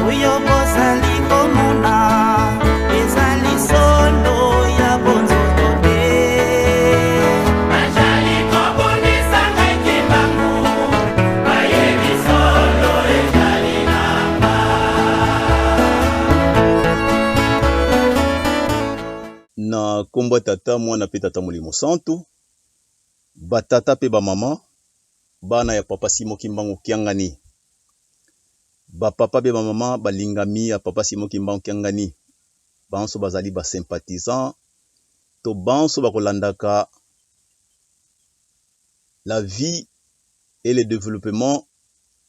oyo bozali komona ezali solo ya bonzoto te. Bazali kobonisa ngai kimbangu bayebi solo ezali namba. Na kombo tata mwana pe tata molimo santu batata pe bamama bana ya papa Simon Kimbangu Kiangani, bapapa pe bamama balingami ya papa Simon Kimbangu Kiangani, banso bazali basympathisant to banso bakolandaka la vie et le développement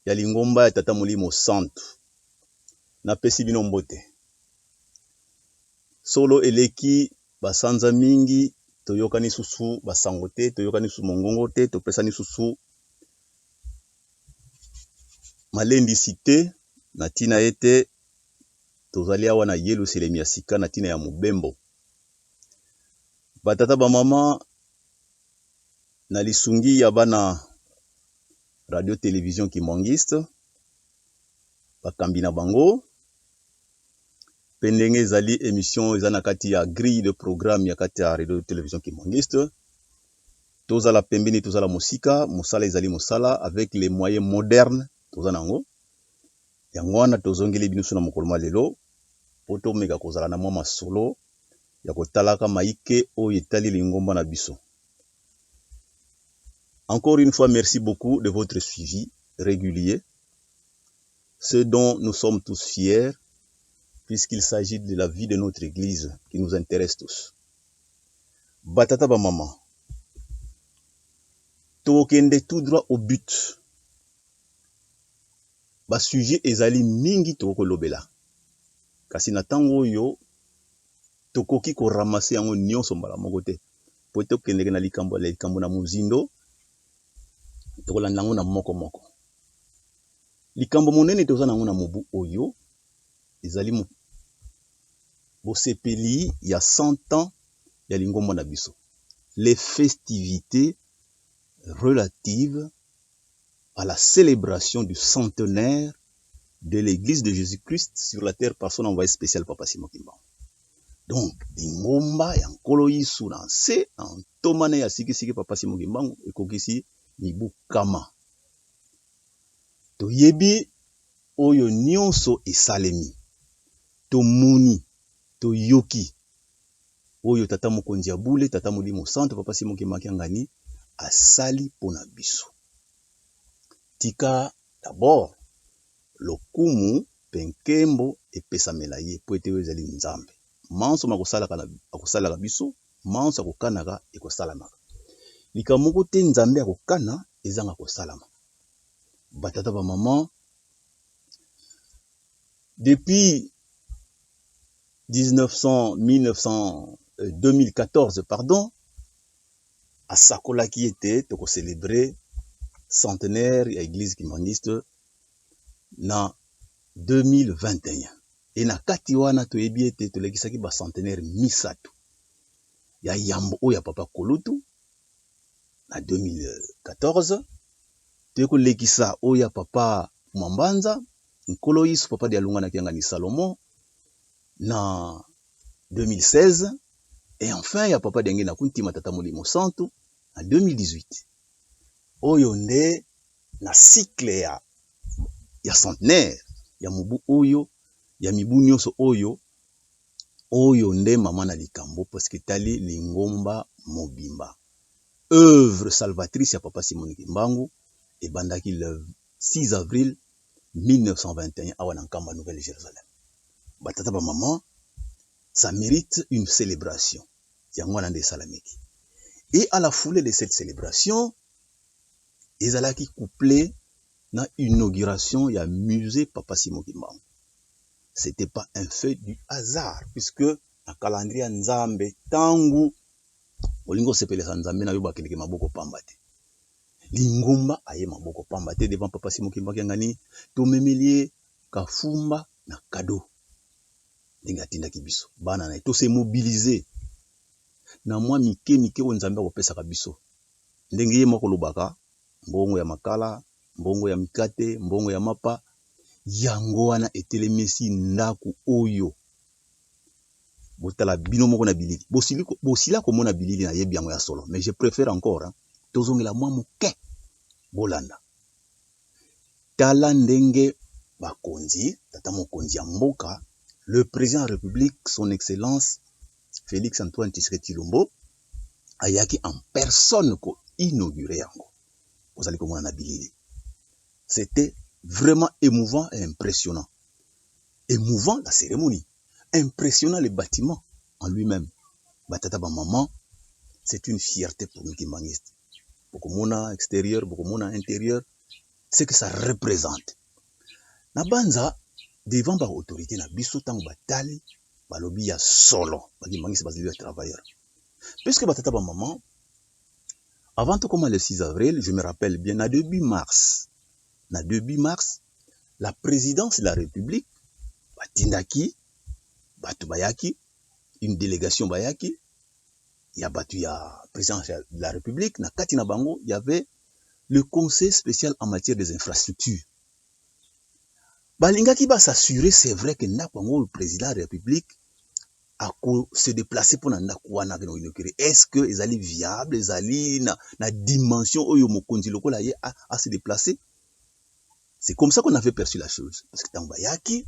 ya lingomba ya tata molimo santu. Napesi bino mbote solo eleki basanza mingi toyokani susu basango te, toyokani susu mongongo te, topesani susu malendisi te na tina ete tozali awa na yelu selemi ya sika na tina ya mobembo. Batata bamama na lisungi ya bana radio télévision kimongiste bakambi na bango pe ndenge ezali émission eza na kati ya grille de programme ya kati ya radio télévision kimongiste. Tozala pembeni tozala musika musala ezali musala avec les moyens modernes tozala nango yango wana tozongeli bino na mokolo malelo poto meka kozala na mwa masolo ya kotalaka maike oyo etali lingomba na biso. Encore une fois, merci beaucoup de votre suivi régulier, ce dont nous sommes tous fiers, puisqu'il s'agit de la vie de notre église qui nous intéresse tous. Batata ba maman, tokende tout droit au but. Ba sujet ezali mingi toko lobela. Kasi na tango yo tokoki ko ramasser yango nyonso mbala moko te. Po tokende na likambo na muzindo. Tokolanda yango na moko moko. Likambo monene toza nango na mobu oyo ezali bosepeli ya 100 ans ya lingomba na biso. Les festivités relatives à la célébration du centenaire de l'église de Jésus-Christ sur la terre par son envoyé spécial Papa Simon Kimbangu. Donc, lingomba ya nkolo yisu na nse na ntomane ya sikisiki Papa Simon Kimbangu ekokisi mibu kama. Toyebi oyo nyonso esalemi. Tomoni, toyoki. Oyo tata mokonzi ya bule, tata molimo santu Papa Simon Kimbangu Kiangani asali pona biso. Tika d'abord lokumu penkembo epesamela ye po ete ezali nzambe. Manso akosala biso, manso akokanaka ekosalamaka. Likamoko te nzambe akokana ezanga kosalama. Batata ba maman depuis 2014 pardon, asakolaki ete toko célébrer centenaire ya église kimangiste na 2021. Et na kati wana toyebi ete tolekisaki ba centenaire misato ya yambo oya papa Kolutu na 2014. Teko lekisa oya papa Mwambanza nkolo yisu papa de alunga na Kiangani Salomo na 2016. Et enfin ya papa denge na kuntima tata molimo santu na 2018. Oyo nde na cycle ya centenaire ya mubu oyo ya mibu nyonso oyo nde mama na likambo parce que tali lingomba mobimba. Œuvre salvatrice ya Papa Simon Kimbangu et bandaki le 6 avril 1921 à Wanankamba, Nouvelle-Jérusalem. Batata ba maman, ça mérite une célébration. Yangwana de Salameki. Et à la foulée de cette célébration, ezalaki couplé na inauguration ya musée Papa Simon Kimbangu. C'était pas un fait du hasard, puisque na calendrier nzambe tangu olingo sepelesa nzambe na yo bakeleke maboko pamba te. Lingomba aye maboko pamba te devant Papa Simon Kimbangu Kiangani to memelie kafumba na cadeau. Ndinga tinda kibiso. Bana na to se mobiliser na mwa mike o nzambe akopesa kabiso. Ndenge ye moko lobaka mbongo ya makala, mbongo ya mikate, mbongo ya mapa, yango wana etelemisi ndaku oyo botala bino moko na bilili bosila komona bilili na yebi yango ya solo, mais je préfère encore tozongela mwa moke bolanda. Tala ndenge bakonzi tata mokonzi ya mboka, le président de la République son excellence Félix Antoine Tshisekedi Tshilombo ayaki en personne ko inaugurer yango. Bozali komona na bilili. C'était vraiment émouvant et impressionnant. Émouvant la cérémonie, impressionnant le bâtiment en lui-même. Batata ba maman, c'est une fierté pour nous kimbangistes. Bokomona extérieur, bokomona intérieur, c'est que ça représente. Na banza devant ba autorité na biso tango batali balobi ya solo, bakimbangistes bazali ya travailleurs. Puisque batata ba maman, avant tout comme le 6 avril, je me rappelle bien, na début mars, la présidence de la République, batindaki, batu bayaki, une délégation bayaki, il y a batu ya présidence de la République, na kati na bango, il y avait le conseil spécial en matière des infrastructures. Balingaki ba s'assurer, c'est vrai que na bango le président de la République a se déplacer pour na kwana ke no inaugurer. Est-ce que ezali viable, ezali na dimension oyo mokonzi lokola ye a se déplacer? C'est comme ça qu'on avait perçu la chose. Parce que tango bayaki,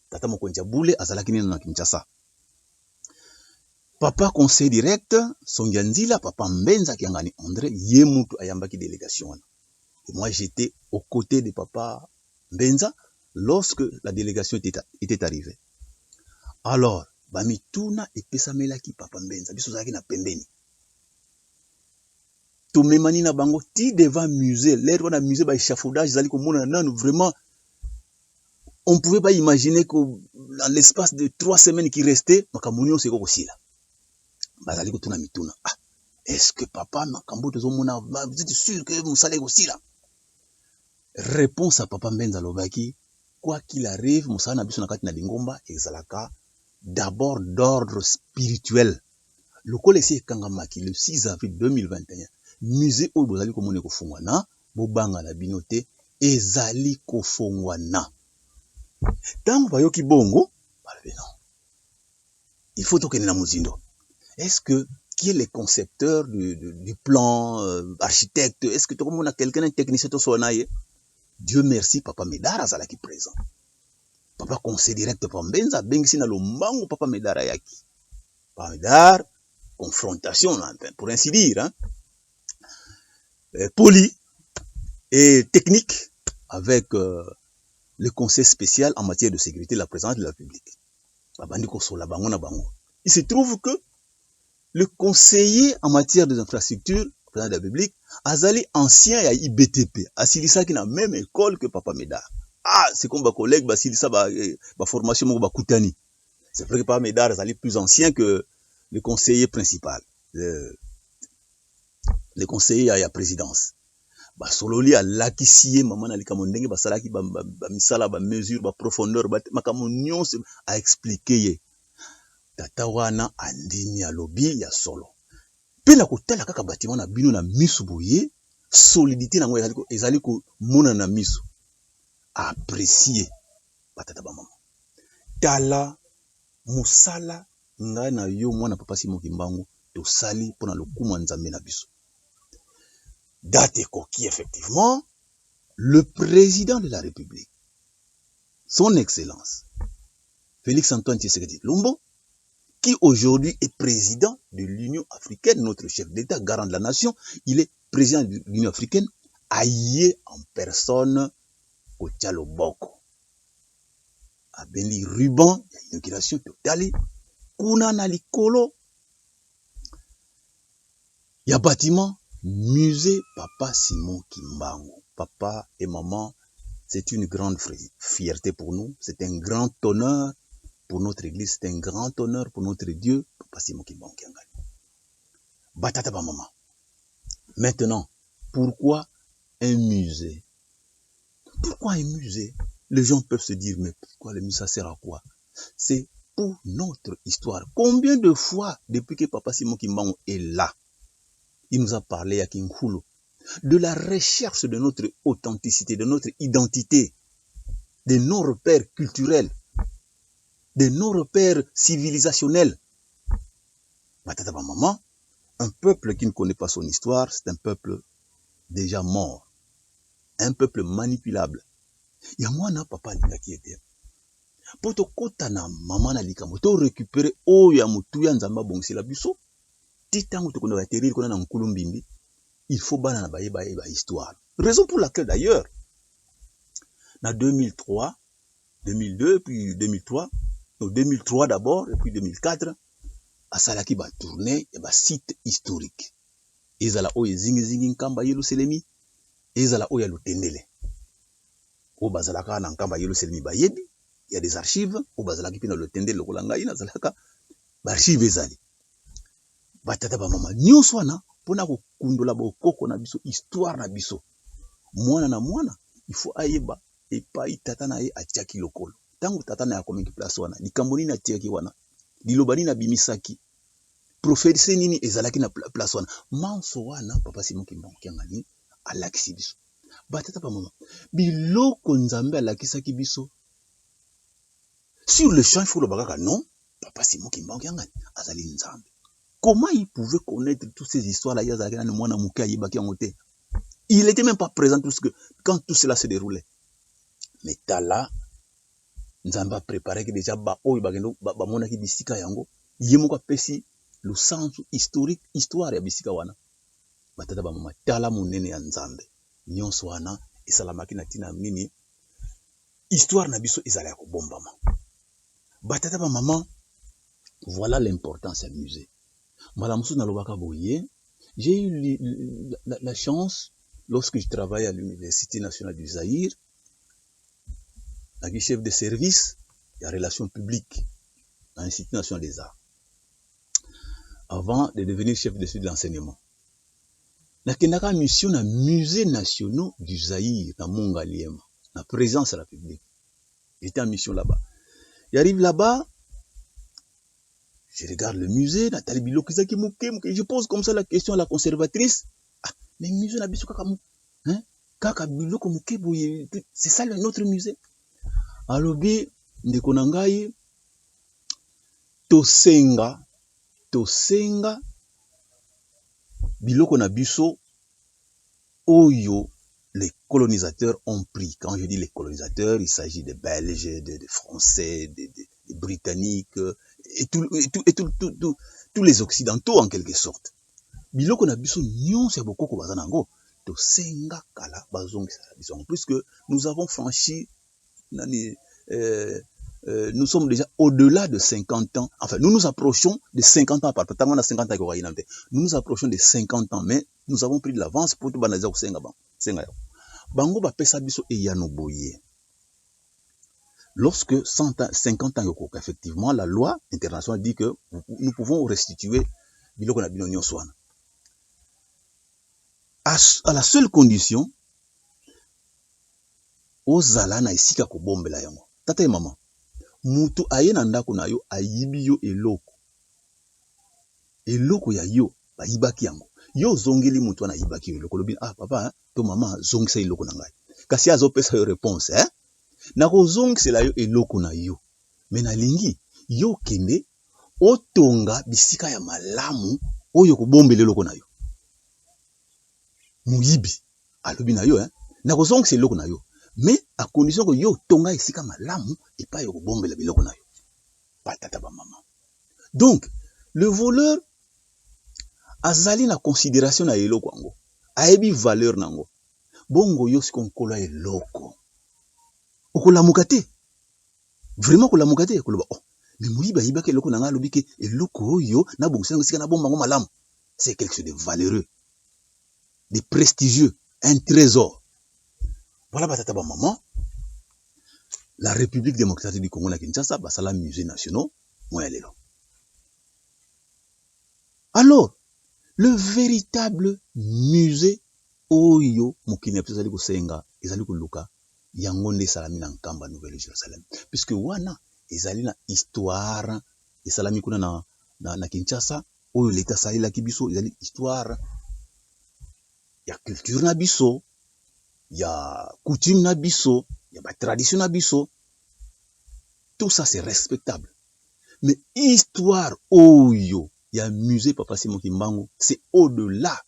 tata mokonzi boule azalaki nina na Kinshasa. Papa conseil direct, Songanzila, papa Mbenza Kiangani André, Yemutu ayambaki délégation. Et moi j'étais aux côtés de papa Mbenza lorsque la délégation était arrivée. Alors, bamituna epesamelaki papa Mbenza, biso zaki na pembeni. To memani na bango ti devant musée, l'air on a musée ba échafaudage zali ko mona nanu vraiment on ne pouvait pas imaginer que dans l'espace de 3 semaines qui restaient, makamunyo seko kosila. Bazali ko tuna mituna. Ah, est-ce que papa makambo tozo mona, vous êtes sûr que musale kosila? Réponse à papa Mbenza lobaki, quoi qu'il arrive, musala na biso na kati na lingomba ezalaka d'abord d'ordre spirituel. Le kolesi kangamaki le 6 avril 2021, musée oyo bozali komona kofungwana, bobanga na binote ezali kofungwana. Tango bayoki bongo, non. Il faut tokene na muzindo. Est-ce que qui est le concepteur du plan, architecte? Est-ce que tout le monde a quelqu'un, un technicien to sonaye? Dieu merci, papa Medara azalaki présent. Papa conseil direct papa Mbenza bengisi na lombango papa Medara yaki. Papa Medara, confrontation pour ainsi dire, hein, poli et technique avec le conseil spécial en matière de sécurité de la présidence de la République. Il se trouve que le conseiller en matière des infrastructures, président de la République, azali ancien à IBTP, asilisa qui na même école que papa Medara. Ah, c'est comme ma collègue, basilisa ba formation mo ba kutani. C'est vrai que papa Medara azali plus ancien que le conseiller principal, le conseiller à la présidence. Sololi a lakisie maman alika mondenge basalaki ba misala ba mesure ba profondeur ba makamonyon a expliquer tata wana andini ya lobby ya solo pena kotala kaka bâtiment na bino na misu boye solidité nango ezali ko mona na misu apprécier batata ba maman tala musala ngai na yo mwana papa Simon Kimbangu to sali pona lokuma nzambe na biso. Date qui effectivement, le président de la République, son excellence, Félix Antoine Tshisekedi Tshilombo, qui aujourd'hui est président de l'Union africaine, notre chef d'État, garant de la nation, il est président de l'Union africaine, aïe en personne au Tchaloboko. A Beni ruban, il y a une inauguration totale, kuna na likolo, il y a bâtiment, musée Papa Simon Kimbangu. Papa et maman, c'est une grande fierté pour nous. C'est un grand honneur pour notre église. C'est un grand honneur pour notre Dieu. Papa Simon Kimbangu. Batata ba maman. Maintenant, pourquoi un musée? Pourquoi un musée? Les gens peuvent se dire, mais pourquoi le musée ça sert à quoi? C'est pour notre histoire. Combien de fois, depuis que Papa Simon Kimbangu est là, il nous a parlé à Kinghulu de la recherche de notre authenticité, de notre identité, des non-repères culturels, des non-repères civilisationnels. Batata ba maman, un peuple qui ne connaît pas son histoire, c'est un peuple déjà mort, un peuple manipulable. Ya mwana papa alingaki ete po tokota na mama na likambo to récupérer oyo ya motuya nzamba bongisela biso ti tango tokona aterrir kona na nkulu mbimbi, il faut bana na bayeba histoire. Raison pour laquelle d'ailleurs na 2003, 2002 puis 2003, donc 2003 d'abord et puis 2004 asalaki ba tourner et ba site historique. Ezala oyo zingi nkamba yelo selemi, ezala oyo ya lutendele. O bazalaka na nkamba yelo selemi bayebi, il y a des archives, o bazalaki pina lutendele lokola ngai na zalaka ba archive ezali. Batata ba mama nyonso wana pona ko kundola bokoko na biso, histoire na biso. Mwana na mwana, il faut ayeba epai tata na ye atiaki lokolo. Tango tata na ya komeki place wana, likambo nini atiaki wana, liloba nini abimisaki, prophétie nini ezalaki na place wana. Manso wana papa Simon Kimbangu Kiangani alakisi biso. Batata ba mama, biloko nzambe alakisaki biso. Sur le champ, il faut le bagaka non, papa Simon Kimbangu Kiangani azali nzambe. Comment il pouvait connaître toutes ces histoires-là? Il n'était même pas présent quand tout cela se déroulait. Mais Tala, Nzamba préparait que déjà monaki bisika yango, yemoko pesi le sens historique, histoire ya bisika wana. Batata ba mama Tala monene ya Nzambe. Nyonso wana esalamaki na tina nini? Histoire na biso ezala ko bombama. Batata ba mama, voilà l'importance du musée. J'ai eu la chance, lorsque je travaillais à l'Université nationale du Zaïre, la chef de service, il y a relations publiques à l'Institut national des arts, avant de devenir chef de suite de l'enseignement. La Kendaka mission na musée national du Zaïre, na Mongaliema, la présence à la République. J'étais en mission là-bas. J'arrive là-bas, je regarde le musée, Nathalie Biloko, je pose comme ça la question à la conservatrice. Ah, mais le musée n'a pas hein? C'est ça notre musée. Alors, Ndekonangai, Tosenga, Biloko na biso, Oyo, les colonisateurs ont pris. Quand je dis les colonisateurs, il s'agit des Belges, des Français, des Britanniques, et tous les Occidentaux en quelque sorte. Biloko na biso nyon c'est beaucoup ko bazanango to senga kala bazong en plus que nous avons franchi nous sommes déjà au-delà de 50 ans. Enfin, nous nous approchons de 50 ans par rapport à 50 ans. Nous nous approchons de 50 ans, mais nous avons pris de l'avance pour tout banaza senga bango ba pesa biso e yano boye. Lorsque 50 ans yoko, effectivement, la loi internationale dit que nous pouvons restituer biloko na bino nyonso wana. À la seule condition, ozala na esika ko bombela yango. Tata et maman, mutu aye na ndako na yo ayibi yo eloko. Eloko ya yo ba yibaki yango. Yo zongeli mutu na yibaki eloko lobi ah papa to mama zongisa eloko na ngai. Kasi azo pesa yo réponse na kozongisela yo eloko na yo. Mais na lingi yo kende otonga bisika ya malamu oyo ko bombela eloko na yo. Muyibi alobi na yo na kozongisa eloko na yo. Mais à condition que yo tonga esika malamu et pas yo bombela biloko na yo. Patata ba maman. Donc, le voleur azali na considération na eloko ango. Ayebi valeur nango. Bongo yo sikonkola eloko. Okola mukate. Vraiment kola mukate koloba oh. Mais muyiba yibaka eloko nanga lobi ke eloko yo na bongisa esika na bomba ngo malamu. C'est quelque chose de valeureux, de prestigieux, un trésor. Voilà batata ba maman. La République démocratique du Congo na Kinshasa basala musée national moya lelo. Alors, le véritable musée oyo mokini ezali ko senga ezali ko luka yango nde salami na nkamba Nouvelle Jérusalem, puisque wana ezali na histoire esalami kuna na Kinshasa oyo leta salila ki biso ezali histoire ya culture na biso, ya coutume na biso, y a ba tradition na biso. Tout ça c'est respectable. Mais histoire oyo, il y a musée Papa Simon Kimbangu, c'est au-delà.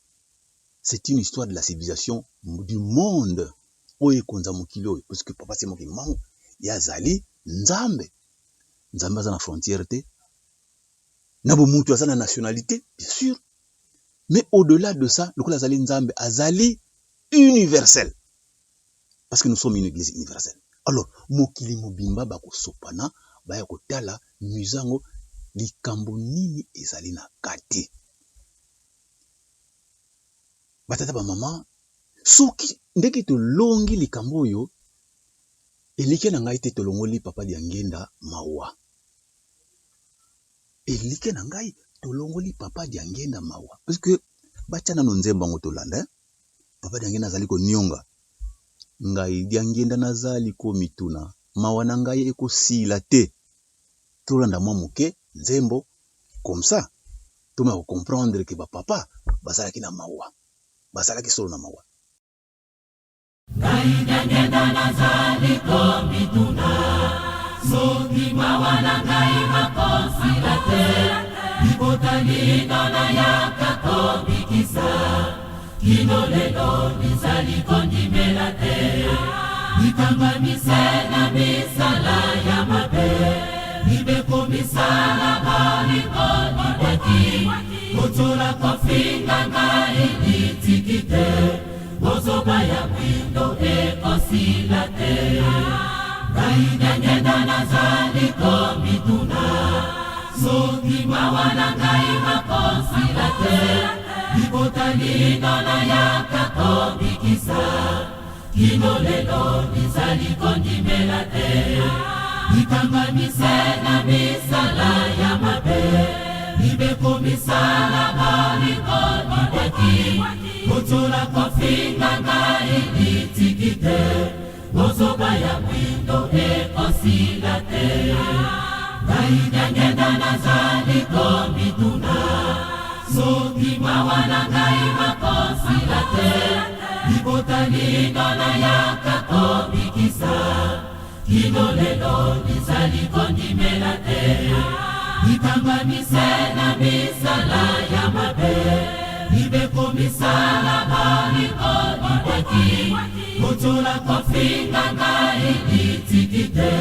C'est une histoire de la civilisation du monde. Oye konza mokilo, parce que Papa Simon Kimbangu, ya zali nzambe. Nzambe aza na frontière te. Na bo mutu aza na nationalité, bien sûr. Mais au-delà de ça, le azali nzambe azali universel. Parce que nous sommes une église universelle. Alors, mokili mobimba bako sopana, baya kotala muzango likambo nini ezali na kati. Batata ba mama, soki ndeki to longi likambo yo, elike na ngai te to longoli papa Diangenda mawa. Elike na ngai to longoli papa Diangenda mawa. Parce que bachana no nzemba ngo to landa, papa Diangenda azali ko nionga. Ngai Diangenda nazali ko mituna, mawa na ngai eko sila te. Tolanda mwa moke nzembo comme ça. Toma ko comprendre que ba papa basala ki na mawa. Basala ki solo na mawa. Ngai Diangenda nazali ko mituna, soki mawa na ngai makosila te. Libotani dona yaka ko bikisa, kino lelo nizali kondimela te. Nikamba misena misala ya mabe, nibeko misala baliko nibwaki. Kochola kofinga ngai nitikite, bozoba ya mwindo ekosila te. Ngai Diangenda nazali ko mituna, soki mawa na ngai makosila te. Libotani dona yaka ko bikisa, kino lelo nizali kondimela te. Nikamba misena misala ya mabe, nibeko misala baliko nibwaki. Kochola kofinga ngai nitikite, bozoba ya mwindo ekosila te. Ngai Diangenda nazali ko mituna, soki mawa na ngai makosila te. Libotani dona yaka ko bikisa, kino lelo nizali kondimela te. Nikamba misena misala ya mabe, nibeko misala baliko nibwaki. Kochola kofinga ngai nitikite,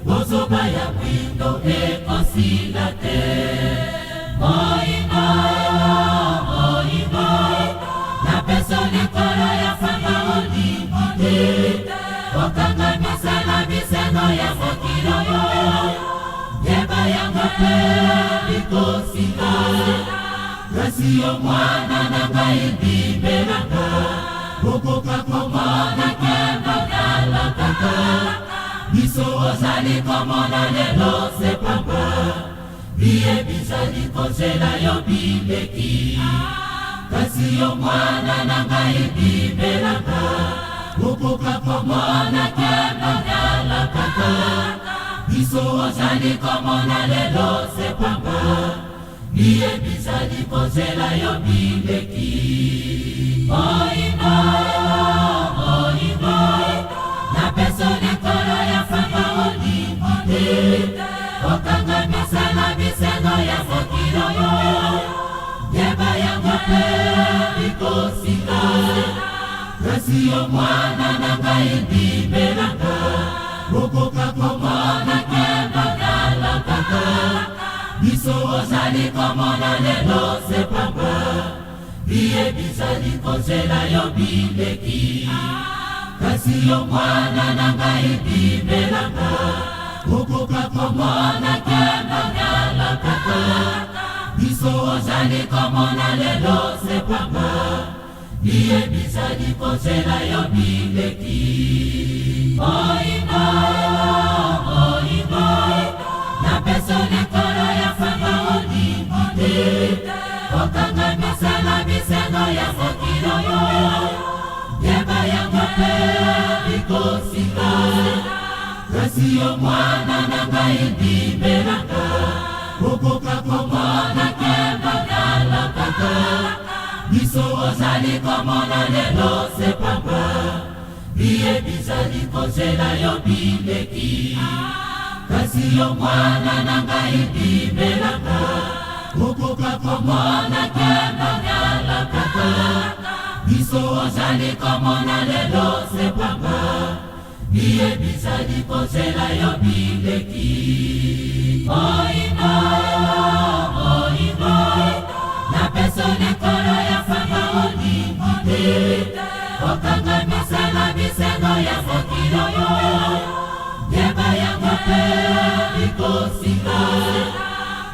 bozoba ya mwindo ekosila te. Moina, moina, na peso likolo ya fanga olimite. Wakanga misala miseno ya mokilo yo, yeba ya mape likosila. Kasi yo mwana na ngai bimelanga, okoka komona kemba nyala kaka. Biso ozali komona lelo sepamba, biye bizali kozela yo bileki. Kasi yo mwana na ngai bimelanga, okoka komona kemba nyala kaka. Biso ozali komona lelo sepamba, biye bizali kozela yo bileki. Moina, moina, na peso likolo ya fanga olimite. Okanga misala miseno ya mokilo yo, yeba ya mape likosila. Kasi yo mwana na ngai bimelanga, okoka komona kemba nyala kaka. Biso ozali komona lelo sepamba, biye bizali kozela yo bileki. Kasi yo mwana na ngai bimelanga, okoka komona kemba nyala kaka. Biso ozali komona lelo sepamba, biye bizali kozela yo bileki. Moina, moina, na peso likolo ya fanga olimite. Okanga misala miseno ya mokilo yo, yeba ya mape likosila. Kasi yo mwana na ngai bimelanga, okoka komona kemba nyala kaka. Biso ozali komona lelo sepamba, biye bizali kozela yo bileki kasi yo mwana na ngai bimelanga okoka komona kemba nyala kaka biso ozali komona lelo sepamba biye bizali kozela yo bileki oina na peso likolo ya fanga olingi te okanga misala bisengo ya mokili oyo yeba yango mpe likosinga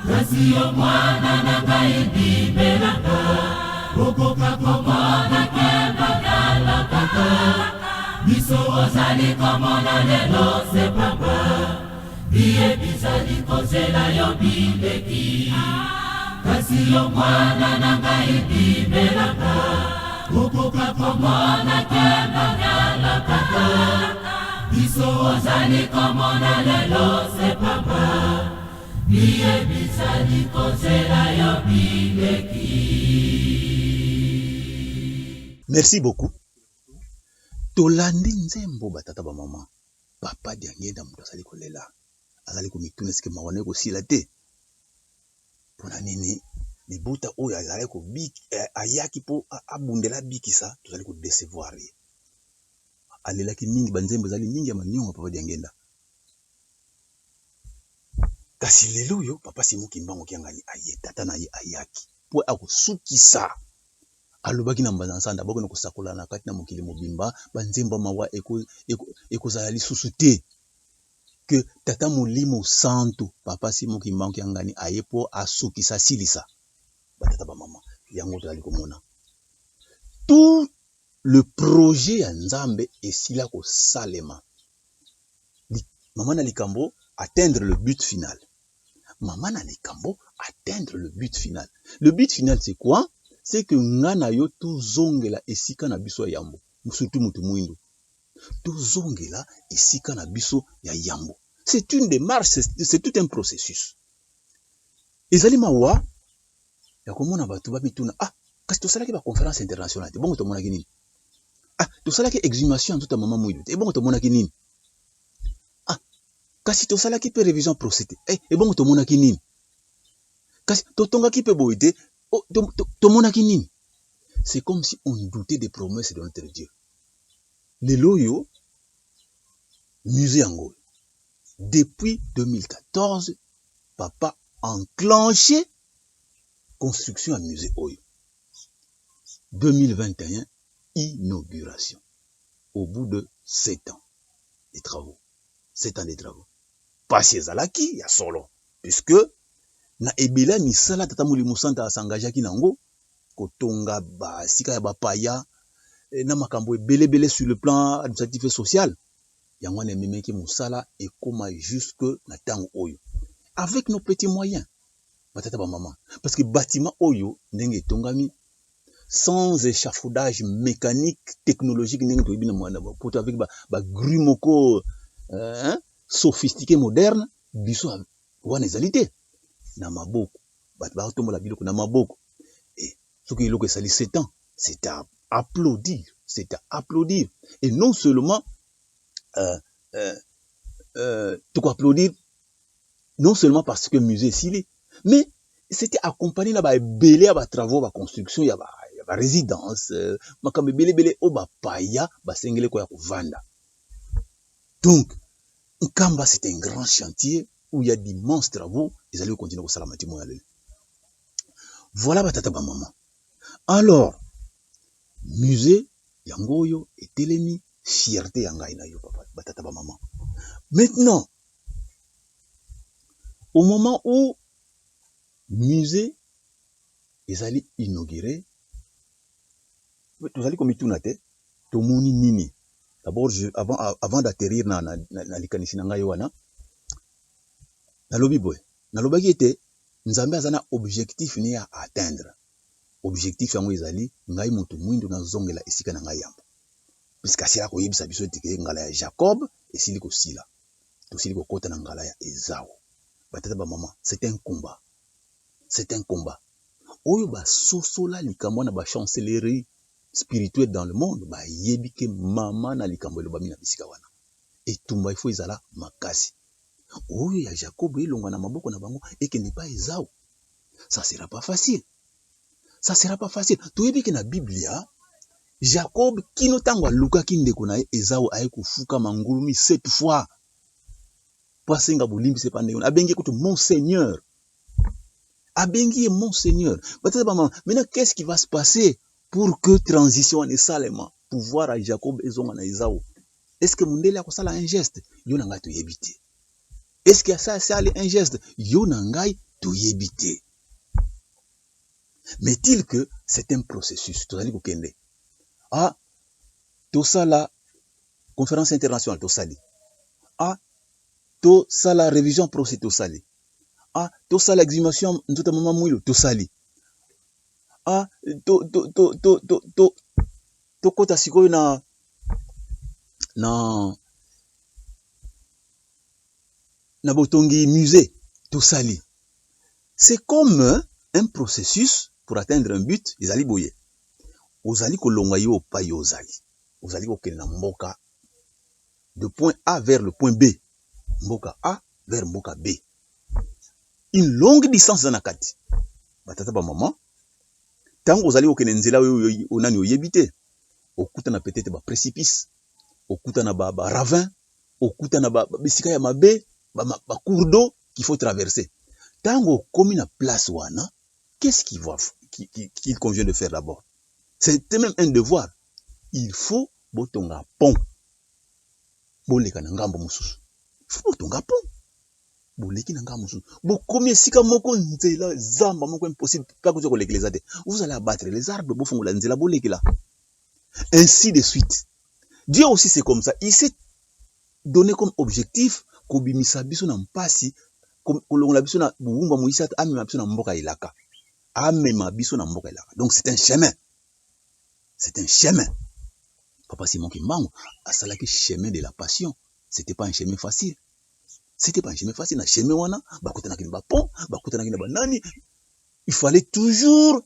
kasi yo mwana na ngai bimelanga okoka komona kemba nyala kaka biso ozali komona lelo sepamba biye bizali kozela yo bileki kasi yo mwana na ngai bimelanga okoka komona kemba nyala kaka biso ozali komona lelo sepamba biye bizali kozela yo bileki. Merci beaucoup. Tolandi nzembo batata ba mama. Papa diangenda mutu azali kolela. Azali komituna sike mawane kosila te. Pona nini libuta oyo azali ko biki ayaki po abundela bikisa tozali ko décevoir ye. Alelaki mingi banzembo azali mingi ya manyonga papa diangenda. Kasi lelo yo papa Simon Kimbangu kiangani aye tata na ye ayaki po akosukisa alobaki na mbanzanda bako kosakola na kati na mokili mobimba banzembo mawa ekozala lisusu te que tata molimo santo papa Simon Kimbangu kiangani aye po asukisa silisa batata ba mama yango tozali komona tout le projet ya Nzambe esila ko salema maman na likambo atteindre le but final. Maman na likambo atteindre le but final. Le but final c'est quoi? C'est que ngana yo tozongela esika na biso ya yambo. Surtout mutu mwindu. Tozongela esika na biso ya yambo. C'est une démarche, c'est tout un processus. Ezali mawa ya komona batu ba mituna kasi tosalaki ba conférence internationale. Bongo tomonaki nini? Tosalaki exhumation nzota mama mwindu. Bongo tomonaki nini? Kasi tosalaki pe révision procédé. Bongo tomonaki nini? Kasi totongaki pe boite, tomonaki nini? C'est comme si on doutait des promesses de notre Dieu. Lelo yo musée yango. Depuis 2014, papa enclenché construction à musée oyo. 2021 inauguration. Au bout de 7 ans de travaux. 7 ans de travaux. Pasi ezalaki ya solo puisque na ebela misala tata molimo santa asangajaki nango kotonga ba sika ya bapaya na makambo ebele sur le plan administratif et social yango na memeki musala ekoma jusque na tango oyo avec nos petits moyens batata ba mama parce que bâtiment oyo ndenge tongami sans échafaudage mécanique technologique ndenge to bina mwana poto avec ba grue moko sophistiqué moderne biso wana ezalité na maboko bat ba tombola biloko na maboko et ce qui iloko esali 7 ans c'est à applaudir et non seulement tout applaudir non seulement parce que musée s'il mais c'était accompagné na ba belé ba travaux ba construction ya ba résidence makambe belé o ba paya ba sengele ko ya kovanda. Donc Nkamba, c'est un grand chantier où il y a d'immenses travaux. Ils allaient continuer au salamati moyale. Voilà batata ba maman. Alors, musée yangoyo et telemi fierté yangai na yo papa batata ba maman. Maintenant, au moment où musée ils allaient inaugurer, vous allez comme itunate, tomoni nini. D'abord, avant d'atterrir na likanisi na ngai wana, nalobi boy. Nalobaki ete Nzambe azana objectif ni à atteindre. Objectif yango ezali ngai moto mwindo na zongela esika na ngai yambo. Puisque sila ko yebisa biso tike ngala ya Jacob esili ko sila. To sili ko kota na ngala ya Esau. Batata ba maman, c'est un combat. C'est un combat. Oyo ba sosola likambo na ba chancellerie spirituel dans le monde, ba yebike mama na likambo lo bamina bisika wana. Et tumba il faut izala makasi. Oyo ya Jacob elonga na maboko na bango et que n'est pas Esau. Ça sera pas facile. Ça sera pas facile. Tu yebike na Biblia Jacob kino tangwa luka kindeko na Esau aye kufuka mangulumi 7 fois. Pasenga bolimbi se pande abengi kutu mon Seigneur. Abengi mon Seigneur. Maintenant qu'est-ce qui va se passer pour que transition en salema pouvoir à Jacob ezonga na Esau? Est-ce que mundele akosala un geste yo nanga to yebite? Est-ce que ça c'est un geste yo nangai to yebite? Mais il que c'est un processus to zali ko kende. Ah to sala conférence internationale to sali. Ah to sala révision procès to sali. Ah to sala exhumation nzota mama mwilo to sali. Ah to kota sikoyo na botongi musée to sali. C'est comme un processus pour atteindre un but, ezali boye. Ozali kolonga yo pa yo ozali. Ozali kokende na mboka de point A vers le point B. Mboka A vers mboka B. Une longue distance dans la kati. Batata ba maman. Tango ozali kokende nzela yo onani oyebite. Okuta na peut-être ba précipice. Okuta na ba ravin. Okuta na ba bisika ya mabe, ba cours d'eau qu'il faut traverser. Tango komi na place wana, qu'est-ce qu'il convient de faire d'abord? C'est même un devoir. Il faut botonga pont. Boleka na ngambo mususu. Il faut botonga pont. Boleki na ngambo mususu. Bokomi esika moko nzela zamba moko impossible pas que tu les ate. Vous allez abattre les arbres bofongola nzela boleki là. Ainsi de suite. Dieu aussi c'est comme ça. Il s'est donné comme objectif kobimisa biso na mpasi kolongola biso na bumba moisa amema biso na mboka ilaka. Amema biso na mboka ilaka. Donc c'est un chemin. C'est un chemin. Papa Simon Kimbangu a salaki chemin de la passion. C'était pas un chemin facile. C'était pas un chemin facile. Na chemin wana, bakutana kina ba pont, bakutana kina ba nani. Il fallait toujours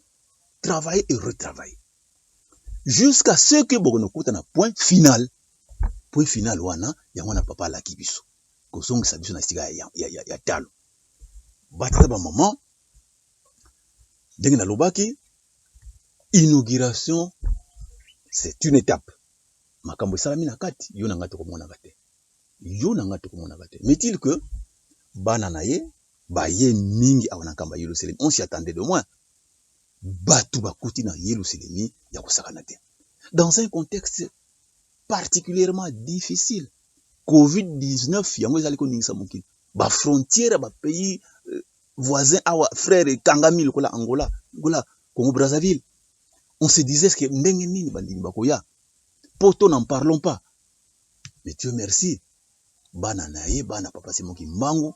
travailler et retravailler. Jusqu'à ce que bokono kutana point final. Point final wana, ya wana papa la kibiso. Kozongi sa biso na stiga ya talo. Batata ba maman. Dengi na lobaki, inauguration, c'est une étape. Makambo salami na kati, yo nanga to komona kate. Yo nanga to komona kate. Mais il que bana na ye, ba ye mingi awana kamba Yerusalem. On s'y attendait de moins. Batu bakuti na Yerusalem ya kosakana te. Dans un contexte particulièrement difficile. COVID-19 yango ezali ko ningisa mokili. Ba frontière ba pays voisins awa frère Kangami lokola Angola, lokola Congo Brazzaville. On se disait que ndenge nini bandini bakoya. Poto n'en parlons pas. Mais Dieu merci. Bana naye bana papa Simon Kimbangu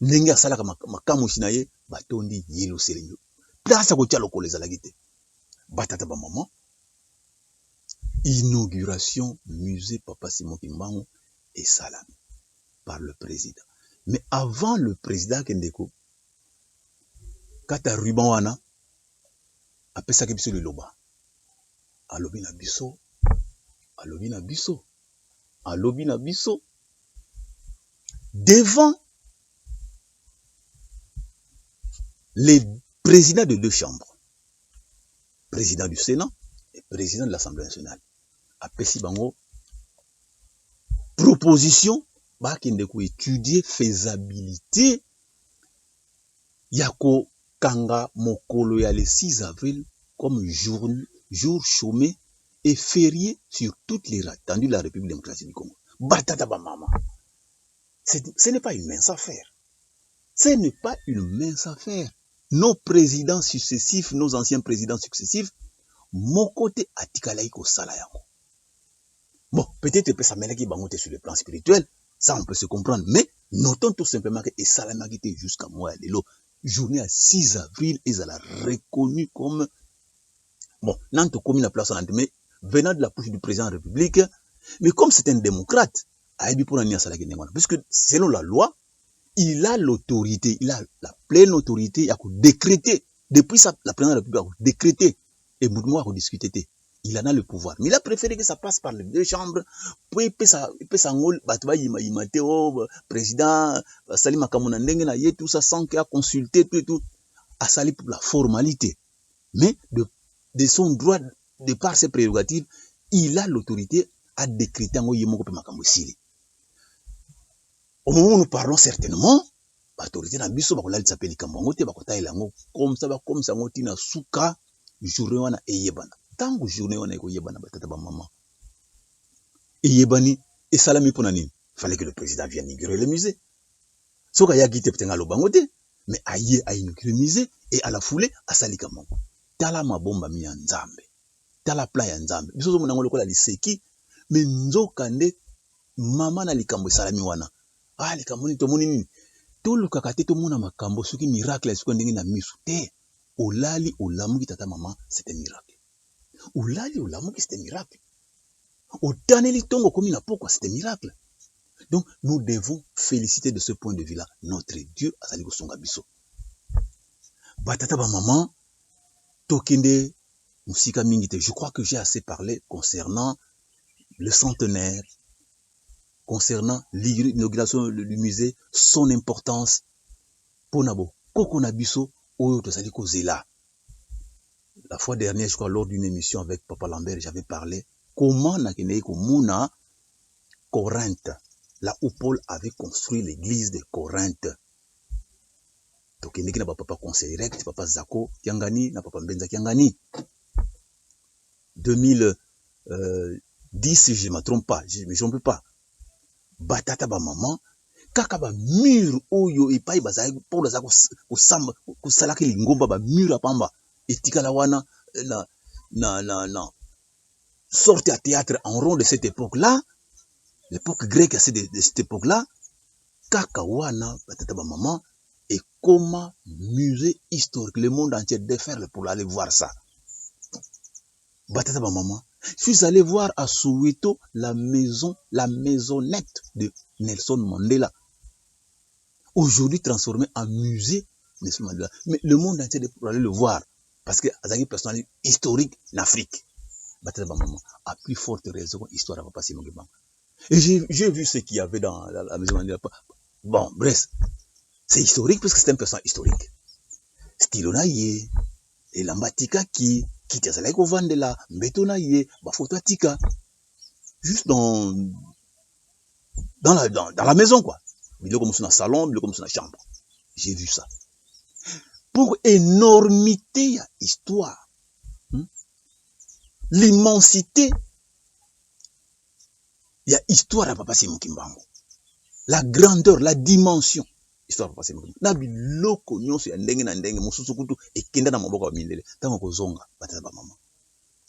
ndenge asalaka makamu shinaye batondi Yerusalem. Place ko tia lokolo ezalaki te. Batata ba maman. Inauguration musée papa Simon Kimbangu et salami par le président. Mais avant le président Kendeko kata ruban wana apesa ke biso le loba. Alobi na biso. Alobi na biso. Alobi na biso. Devant les présidents de deux chambres. Président du Sénat et président de l'Assemblée nationale. Apesi bango proposition ba Kendeko étudier faisabilité yako kanga mokolo ya le 6 avril comme jour chômé et férié sur toutes les étendues de la République démocratique du Congo. Batata ba mama. Ce n'est pas une mince affaire. Ce n'est pas une mince affaire. Nos présidents successifs, nos anciens présidents successifs, mon côté atikalaï ko sala yango. Bon, peut-être que ça mène qui bangote sur le plan spirituel, ça on peut se comprendre, mais notons tout simplement que et salamagité jusqu'à moi lelo journée à 6 avril, ils ont reconnu comme bon, nanto comme la place en mais venant de la bouche du président de la République, mais comme c'est un démocrate, puisque selon la loi, il a l'autorité, il a la pleine autorité à décréter, depuis la présidence de la République, à décréter, et Moudmoua a discuté. Il en a le pouvoir. Mais il a préféré que ça passe par les deux chambres. Puis, il peut s'engoler, président, Salim Akamonandenge, tout ça, sans qu'il a consulté, tout, à Sali pour la formalité. Mais de son droit, de par ses prérogatives, il a l'autorité à décréter en Yemoko Makamosili. Au moment où nous parlons certainement, l'autorité n'a biso bakola tsapeli kambango te bakota elango comme ça ngotina suka journée wana eyebana. Tango journée wana ekoyebana batata ba maman. Eyebani et salami pona nini? Fallait que le président vienne inaugurer le musée. Soka ya gite peut-être ngalo te, mais aye a inauguré le musée et à la foulée à sali kambango. Tala mabomba mi ya nzambe. Tala plan ya nzambe. Biso zo monango lokola liseki, mais nzoka nde mama na likambo salami wana. Ah likambo ni to monini. Tout le kakate to mona makambo soki miracle est-ce qu'on na misu te olali olamuki tata maman c'était un miracle olali olamuki c'était un miracle otaneli tongo komi na pourquoi c'était un miracle. Donc nous devons féliciter de ce point de vue là notre Dieu azali kosonga biso batata ba maman tokende musika mingi te. Je crois que j'ai assez parlé concernant le centenaire, concernant l'inauguration du musée, son importance pour Nabo. Kokonabiso, Oyo Tosali Kozela. La fois dernière, je crois, lors d'une émission avec Papa Lambert, j'avais parlé comment Nakene Komuna, Corinthe, là où Paul avait construit l'église de Corinthe. Tokeneki na papa conseil direct, papa Zako Kiangani, na papa Mbenza Kiangani. 2010, si je ne me trompe pas, je ne me trompe pas. Batata ba maman kaka ba mur oyo epai bazai Paul Zako kusamba kusalaki lingomba ba mur apamba etikala wana na sorte à théâtre en rond de cette époque-là, l'époque grecque de cette époque-là, kaka wana batata ba maman et comment musée historique le monde entier déferle pour aller voir ça. Batata ba maman, je suis allé voir à Soweto la maisonnette de Nelson Mandela. Aujourd'hui transformée en musée Nelson Mandela. Mais le monde entier pour aller le voir. Parce que c'est une personnalité historique en Afrique. Batata ba maman, à plus forte raison, histoire va passer mon gars. Et j'ai vu ce qu'il y avait dans la maison Mandela. Bon, bref, c'est historique parce que c'est un personnage historique. Stilonaye, et l'ambatika qui te salai ko vandela, mbetona ye, ba photo tika. Juste dans la maison, quoi. Il est comme ça dans le salon, il est comme ça dans la chambre. J'ai vu ça. Pour énormité, histoire. L'immensité, il y a histoire à Papa Simon Kimbango. La grandeur, la dimension. Histoire à Papa Simon Kimbango. Nabi loko nyonso ya ndenge na ndenge mususu kutu ekenda na maboko ya mindele. Tango kozonga batata ba maman.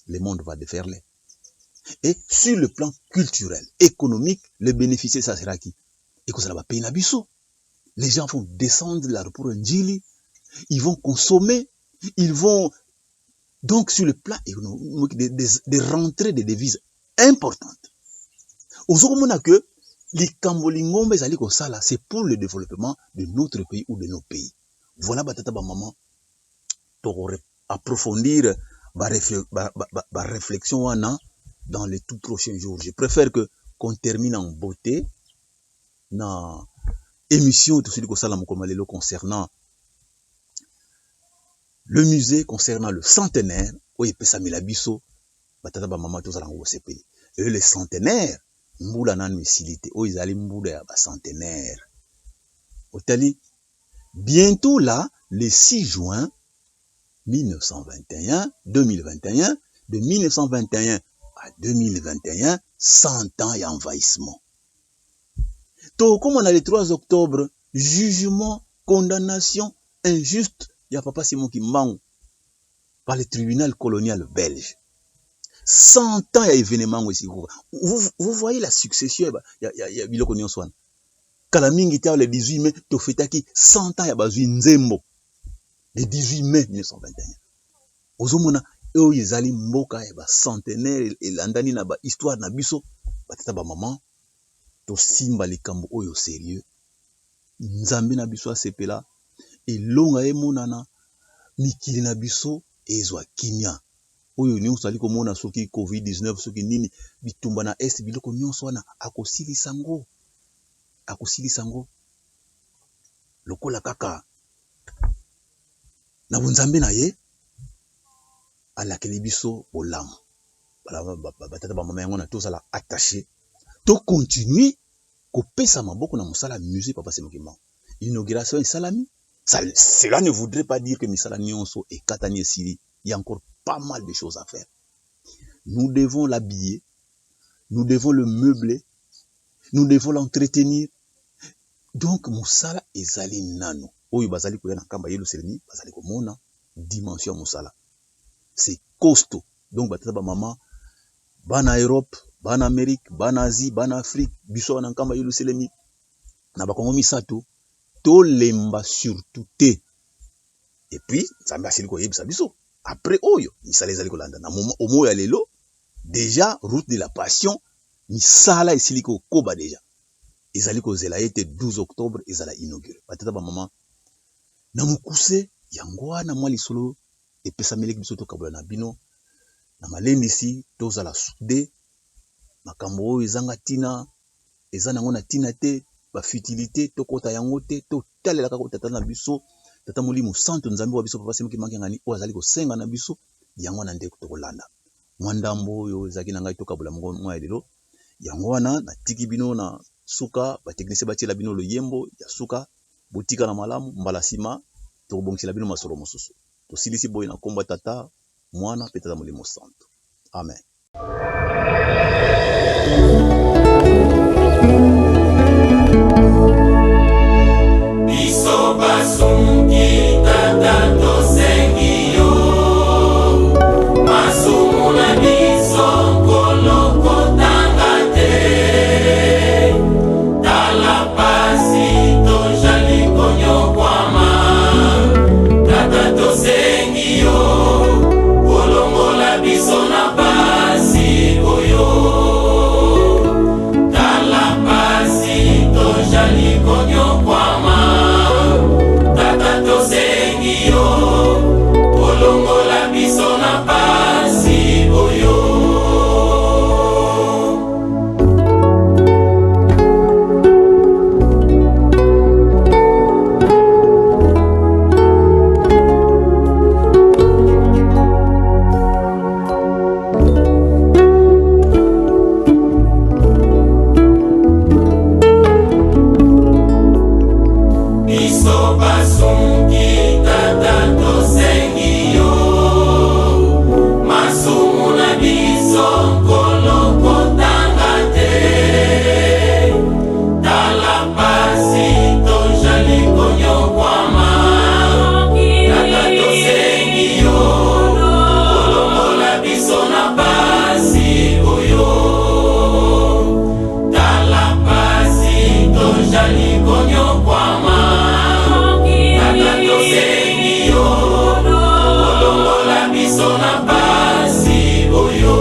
Le monde va déferler. Et sur le plan culturel, économique, le bénéficiaire ça sera qui? Et que ça va payer Nabiso. Les gens vont descendre de l'aéroport Njili, ils vont consommer, ils vont donc sur le plan économique des rentrées de devises importantes. Aujourd'hui, que les Kambolingombe c'est pour le développement de notre pays ou de nos pays. Voilà batata ba maman pour approfondir ma réflexion dans les tout prochains jours. Je préfère qu'on termine en beauté dans émission tout celui concernant le musée, concernant le centenaire. Oui, Pessamila Biso, batata ba maman tous alango CP. Et le centenaire, mboula nan misilité. Oh, ils allaient mboula ba centenaire. Otali, bientôt là, le 6 juin 1921, 2021, de 1921 à 2021, 100 ans et envahissement. Donc, comme on a le 3 octobre, jugement, condamnation injuste, il y a Papa Simon Kimbango par le tribunal colonial belge. 100 ans il y a événement aussi. Vous voyez la succession, il y a Biloko Nyonswan. Kalamingi ta le 18 mai, Tofetaki, 100 ans il y a Bazui Nzembo. Le 18 mai 1921. Ozomona, eux ils allaient mboka et centenaire et landani na ba histoire na biso, batata ba maman, to simba likambo oyo sérieux. Nzambe na biso asepela et longa emonana mikili na biso ezwa kimia. oyo nyonso ali komona soki COVID-19 soki nini bitumba na est biloko nyonso wana akosilisa ngo lokola kaka na bunzambe na ye alakeli biso bolamu batata bamama yango na tozala attaché to continuer kopesa maboko na mosala musée Papa Semokima. Inauguration esalami, cela ne voudrait pas dire que misala nyonso ekatani esili. Il y a encore pas mal de choses à faire. Nous devons l'habiller, nous devons le meubler, nous devons l'entretenir. Donc mosala ezali nano oyo bazali koya na kamba yelo selemi bazali komona dimension mosala. C'est costaud. Donc batata ba mama bana Europe, bana Amérique, bana Asie, bana Afrique, biso na kamba yelo selemi na bakongo misato to lemba surtout te. Et puis nzambe asili ko yebisa biso après oyo misala ezali kolanda na moment au moya lelo déjà route de la passion misala esili ko koba déjà ezali kozela ete 12 octobre ezala inauguré batata ba mama na mukuse yango wana mwa lisolo epesa meleki biso tokabola na bino na malendisi tozala soudé makambo oyo ezanga tina eza nango na tina te ba futilité tokota yango te totalela kaka tata na biso tata molimo santo nzambe wa biso Papa Semokima ngani oyo azali kosenga na biso yango na ndeko tokolanda mwandambo oyo ezaki na ngai tokabola mwa lelo yango wana natiki bino na suka ba technicien batiela bino loyembo ya suka botika na malamu mbala sima tokobongisela bino masolo mosusu tosilisi boye na komba tata mwana pe tata molimo santo amen. Biso basungi tata tosengi yo masumu na biso kolokotanga te tala pasi tojali konyokwama tata tosengi yo kolongola biso na pasi oyo tala pasi tojali konyokwama tata tosengi yo kolongola biso na pasi oyo. Biso basungi tata tosengi yo masumu na biso kolokotanga te tala pasi tojali konyokwama tata tosengi yo kolongola biso na pasi oyo tala pasi tojali konyokwama tata tosengi yo kolongola biso na pasi oyo.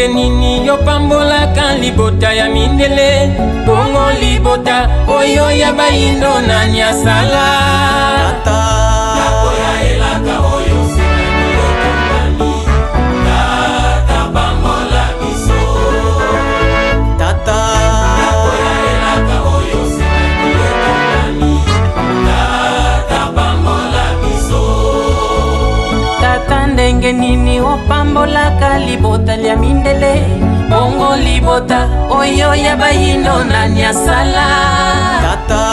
Nini yo pambolaka libota ya mindele bongo libota oyo ya baindo na nyasala tata nakoya elaka oyo senani yo kumbani tata pambola biso tata nakoya elaka oyo senani yo kumbani tata pambola biso tata ndenge nini opambolaka libota lya mindele bongo libota oyo ya bayindo na nyasala tata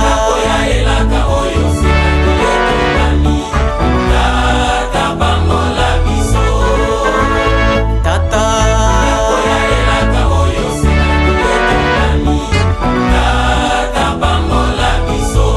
nakoya elaka oyo senani yo kumbani tata pambola biso tata nakoya elaka oyo senani yo kumbani tata pambola biso.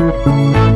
Thank you.